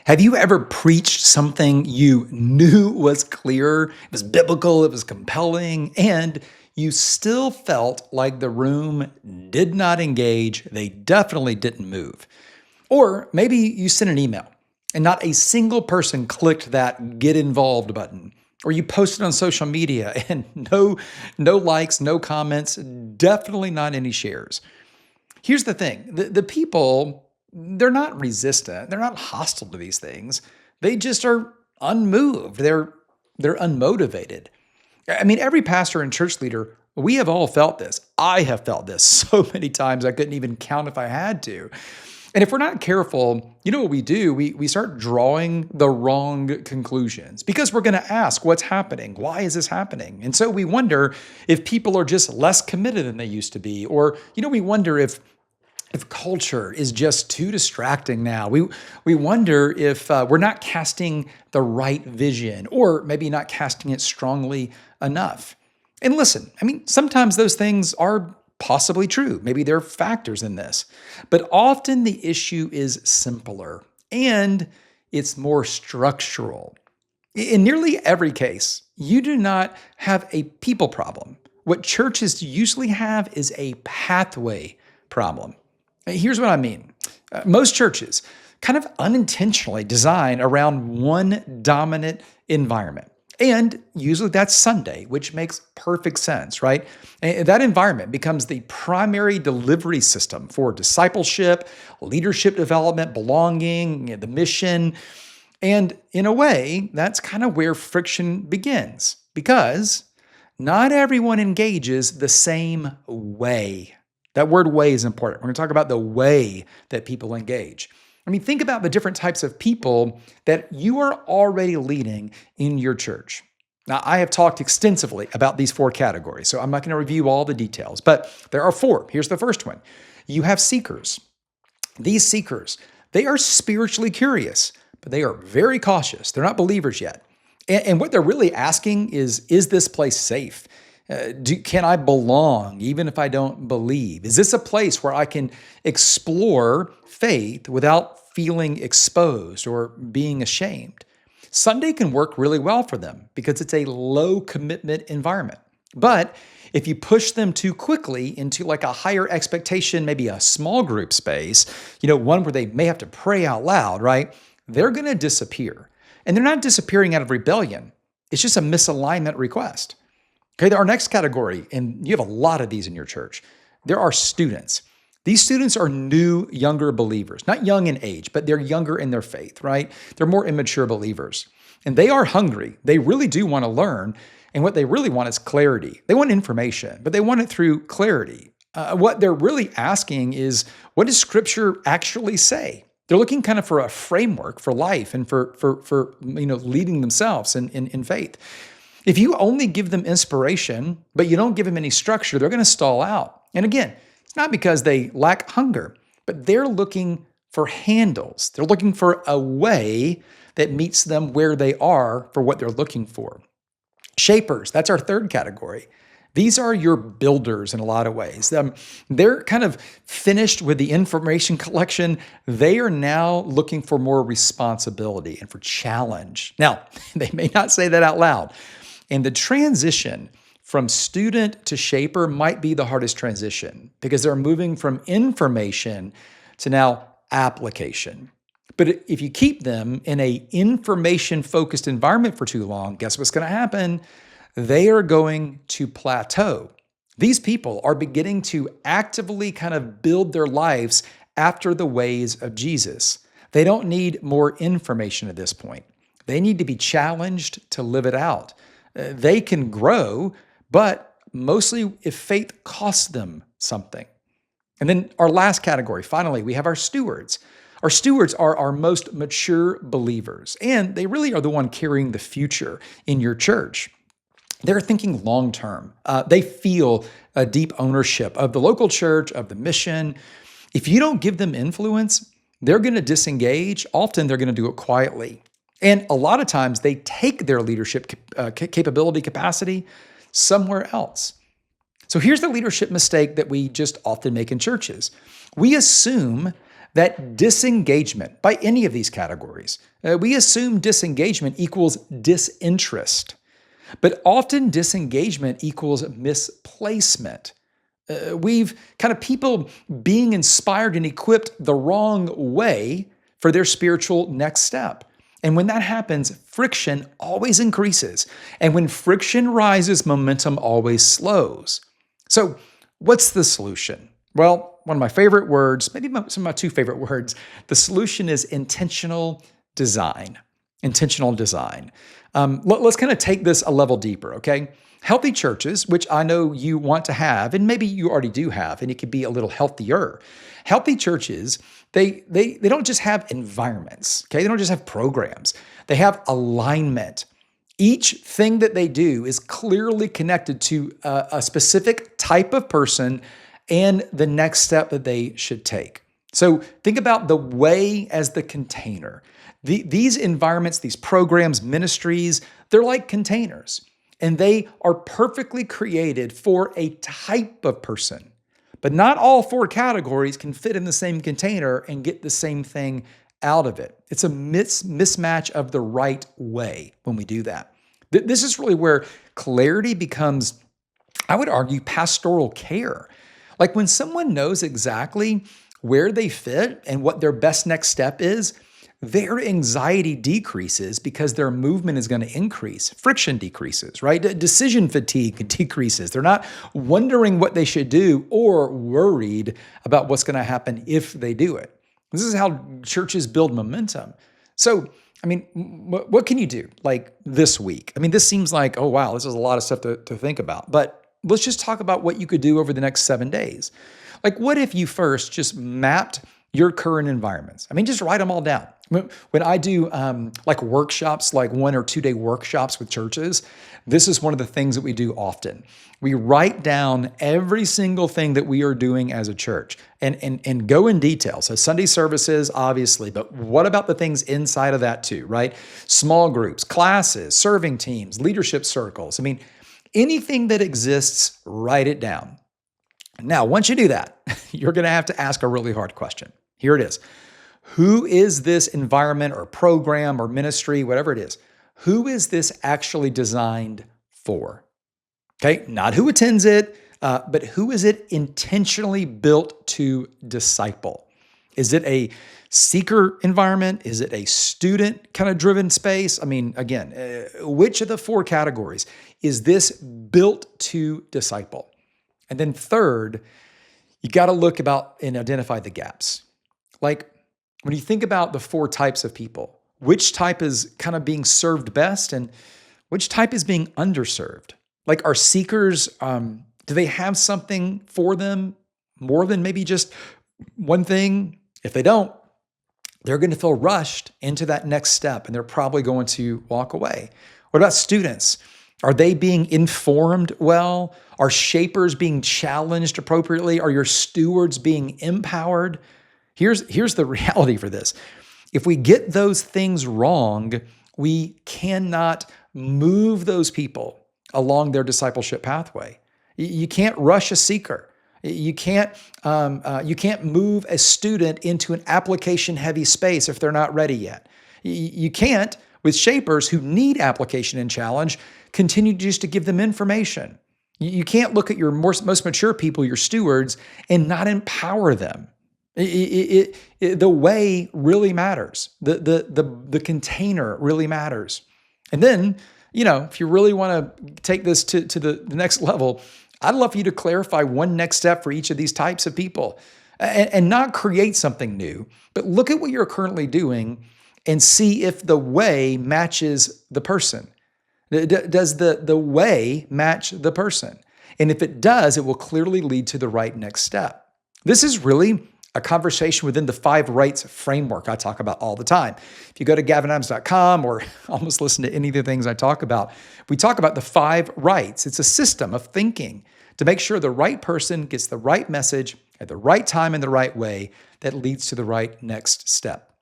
Have you ever preached something you knew was clear, it was biblical, it was compelling, and you still felt like the room did not engage, they definitely didn't move? Or maybe you sent an email and not a single person clicked that get involved button. Or you posted on social media and no likes, no comments, definitely not any shares. Here's the thing, the people, they're not resistant, they're not hostile to these things. They just are unmoved. They're unmotivated. I mean, every pastor and church leader, we have all felt this. I have felt this so many times I couldn't even count if I had to. And if we're not careful, you know what we do? We start drawing the wrong conclusions because we're going to ask, what's happening? Why is this happening? And so we wonder if people are just less committed than they used to be. Or, we wonder if culture is just too distracting now. We wonder if we're not casting the right vision or maybe not casting it strongly enough. And listen, I mean, sometimes those things are possibly true. Maybe there are factors in this, but often the issue is simpler and it's more structural. In nearly every case, you do not have a people problem. What churches usually have is a pathway problem. Here's what I mean. Most churches kind of unintentionally design around one dominant environment. And usually that's Sunday, which makes perfect sense, right? And that environment becomes the primary delivery system for discipleship, leadership development, belonging, the mission. And in a way, that's kind of where friction begins because not everyone engages the same way. That word way is important. We're going to talk about the way that people engage. I mean, think about the different types of people that you are already leading in your church. Now, I have talked extensively about these four categories, so I'm not going to review all the details, but there are four. Here's the first one. You have seekers. These seekers, they are spiritually curious, but they are very cautious. They're not believers yet. And what they're really asking is this place safe? Can I belong even if I don't believe? Is this a place where I can explore faith without feeling exposed or being ashamed? Sunday can work really well for them because it's a low commitment environment. But if you push them too quickly into like a higher expectation, maybe a small group space, one where they may have to pray out loud, right? They're going to disappear. And they're not disappearing out of rebellion. It's just a misalignment request. Okay, our next category, and you have a lot of these in your church, there are students. These students are new, younger believers, not young in age, but they're younger in their faith, right? They're more immature believers. And they are hungry. They really do want to learn. And what they really want is clarity. They want information, but they want it through clarity. What they're really asking is, what does Scripture actually say? They're looking kind of for a framework for life and for leading themselves in faith. If you only give them inspiration, but you don't give them any structure, they're going to stall out. And again, it's not because they lack hunger, but they're looking for handles. They're looking for a way that meets them where they are for what they're looking for. Shapers, that's our third category. These are your builders in a lot of ways. They're kind of finished with the information collection. They are now looking for more responsibility and for challenge. Now, they may not say that out loud. And the transition from student to shaper might be the hardest transition because they're moving from information to now application. But if you keep them in an information-focused environment for too long, guess what's going to happen? They are going to plateau. These people are beginning to actively kind of build their lives after the ways of Jesus. They don't need more information at this point. They need to be challenged to live it out. They can grow, but mostly if faith costs them something. And then our last category, finally, we have our stewards. Our stewards are our most mature believers, and they really are the one carrying the future in your church. They're thinking long term. They feel a deep ownership of the local church, of the mission. If you don't give them influence, they're going to disengage. Often they're going to do it quietly. And a lot of times they take their leadership capability, capacity somewhere else. So here's the leadership mistake that we just often make in churches. We assume that disengagement by any of these categories, we assume disengagement equals disinterest, but often disengagement equals misplacement. We've kind of people being inspired and equipped the wrong way for their spiritual next step. And when that happens, friction always increases. And when friction rises, momentum always slows. So, what's the solution? Well, one of my favorite words, maybe some of my two favorite words, the solution is intentional design. Intentional design. Let's kind of take this a level deeper, okay? Healthy churches, which I know you want to have, and maybe you already do have, and it could be a little healthier. Healthy churches, they don't just have environments, okay? They don't just have programs. They have alignment. Each thing that they do is clearly connected to a specific type of person and the next step that they should take. So think about the way as the container. These environments, these programs, ministries, they're like containers. And they are perfectly created for a type of person. But not all four categories can fit in the same container and get the same thing out of it. It's a mismatch of the right way when we do that. This is really where clarity becomes, I would argue, pastoral care. Like when someone knows exactly where they fit and what their best next step is, their anxiety decreases because their movement is going to increase. Friction decreases, right? Decision fatigue decreases. They're not wondering what they should do or worried about what's going to happen if they do it. This is how churches build momentum. So, I mean, what can you do like this week? I mean, this seems like, oh, wow, this is a lot of stuff to think about. But let's just talk about what you could do over the next 7 days. Like, what if you first just mapped your current environments? I mean, just write them all down. When I do like workshops, like 1 or 2 day workshops with churches, this is one of the things that we do often. We write down every single thing that we are doing as a church and go in detail. So Sunday services, obviously, but what about the things inside of that too, right? Small groups, classes, serving teams, leadership circles. I mean, anything that exists, write it down. Now, once you do that, you're going to have to ask a really hard question. Here it is. Who is this environment or program or ministry, whatever it is? Who is this actually designed for? Okay, not who attends it, but who is it intentionally built to disciple? Is it a seeker environment? Is it a student kind of driven space? I mean, again, which of the four categories is this built to disciple? And then third, you got to look about and identify the gaps. Like when you think about the four types of people, which type is kind of being served best and which type is being underserved? Like are seekers, do they have something for them more than maybe just one thing? If they don't, they're going to feel rushed into that next step and they're probably going to walk away. What about students? Are they being informed well? Are shapers being challenged appropriately? Are your stewards being empowered? Here's the reality for this. If we get those things wrong, we cannot move those people along their discipleship pathway. You can't rush a seeker. You can't move a student into an application-heavy space if they're not ready yet. You can't, with shapers who need application and challenge, continue just to give them information. You can't look at your most mature people, your stewards, and not empower them. The way really matters. The container really matters. And then, if you really want to take this to the next level, I'd love for you to clarify one next step for each of these types of people and not create something new, but look at what you're currently doing and see if the way matches the person. Does the way match the person? And if it does, it will clearly lead to the right next step. This is really a conversation within the 5 rights framework I talk about all the time. If you go to gavinadams.com or almost listen to any of the things I talk about, we talk about the 5 rights. It's a system of thinking to make sure the right person gets the right message at the right time in the right way that leads to the right next step.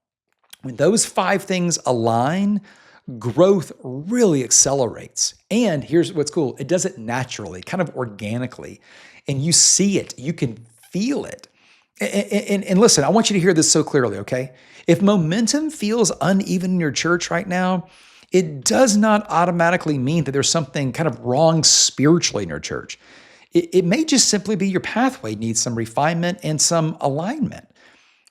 When those 5 things align, growth really accelerates. And here's what's cool. It does it naturally, kind of organically. And you see it. You can feel it. And listen, I want you to hear this so clearly, okay? If momentum feels uneven in your church right now, it does not automatically mean that there's something kind of wrong spiritually in your church. It may just simply be your pathway needs some refinement and some alignment.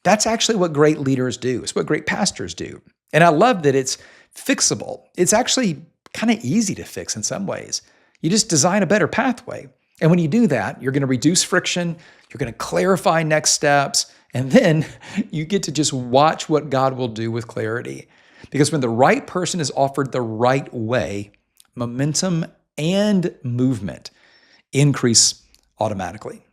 That's actually what great leaders do. It's what great pastors do. And I love that it's fixable. It's actually kind of easy to fix in some ways. You just design a better pathway. And when you do that, you're going to reduce friction, you're going to clarify next steps, and then you get to just watch what God will do with clarity. Because when the right person is offered the right way, momentum and movement increase automatically.